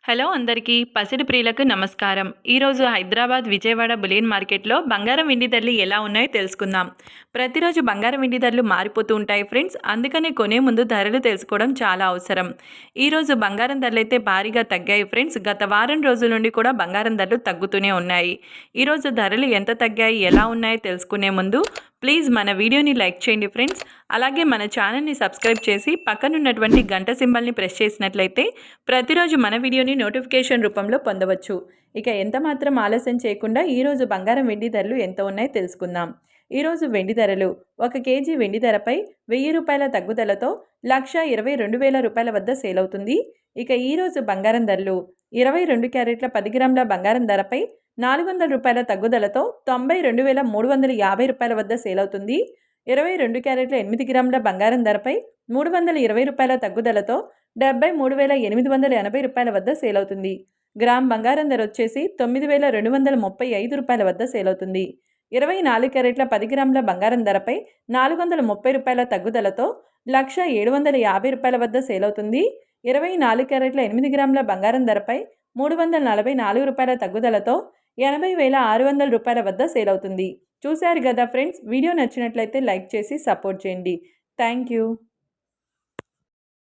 Hello అందరికీ పసిడి ప్రియులకు నమస్కారం. ఈరోజు హైదరాబాద్ విజయవాడ బులియన్ మార్కెట్లో బంగారం వెండి ధరలు ఎలా ఉన్నాయో తెలుసుకుందాం. ప్రతిరోజు బంగారం వెండి ధరలు మారిపోతూ ఉంటాయి ఫ్రెండ్స్. అందుకనే కొనే ముందు ధరలు తెలుసుకోవడం చాలా అవసరం. ఈరోజు బంగారం ధరలు అయితే భారీగా తగ్గాయి ఫ్రెండ్స్. గత వారం రోజుల నుండి కూడా బంగారం ధరలు తగ్గుతూనే ఉన్నాయి. ఈరోజు ధరలు ఎంత తగ్గాయి, ఎలా ఉన్నాయో తెలుసుకునే ముందు ప్లీజ్ మన వీడియోని లైక్ చేయండి ఫ్రెండ్స్. అలాగే మన ఛానల్ని సబ్స్క్రైబ్ చేసి పక్కనున్నటువంటి గంట సింబల్ని ప్రెస్ చేసినట్లయితే ప్రతిరోజు మన వీడియోని నోటిఫికేషన్ రూపంలో పొందవచ్చు. ఇక ఎంత మాత్రం ఆలస్యం చేయకుండా ఈరోజు బంగారం వెండి ధరలు ఎంత ఉన్నాయో తెలుసుకుందాం. ఈరోజు వెండి ధరలు 1 కేజీ వెండి ధరపై ₹1000 తగ్గుదలతో 1,22,000 వద్ద సేల్ అవుతుంది. ఇక ఈరోజు బంగారం ధరలు 22 క్యారెట్ల 10 గ్రాముల బంగారం ధరపై ₹400 తగ్గుదలతో ₹92,350 వద్ద సేల్ అవుతుంది. 22 క్యారెట్ల 8 గ్రాముల బంగారం ధరపై ₹320 తగ్గుదలతో ₹73,880 వద్ద సేల్ అవుతుంది. గ్రామ్ బంగారం ధర వచ్చేసి ₹9,235 వద్ద సేల్ అవుతుంది. 24 క్యారెట్ల 10 గ్రాముల బంగారం ధరపై ₹430 తగ్గుదలతో ₹1,750 వద్ద సేల్ అవుతుంది. 24 క్యారెట్ల 8 గ్రాముల బంగారం ధరపై ₹344 తగ్గుదలతో ₹80,600 వద్ద సేల్ అవుతుంది. చూశారు కదా ఫ్రెండ్స్, వీడియో నచ్చినట్లయితే లైక్ చేసి సపోర్ట్ చేయండి. Thank you.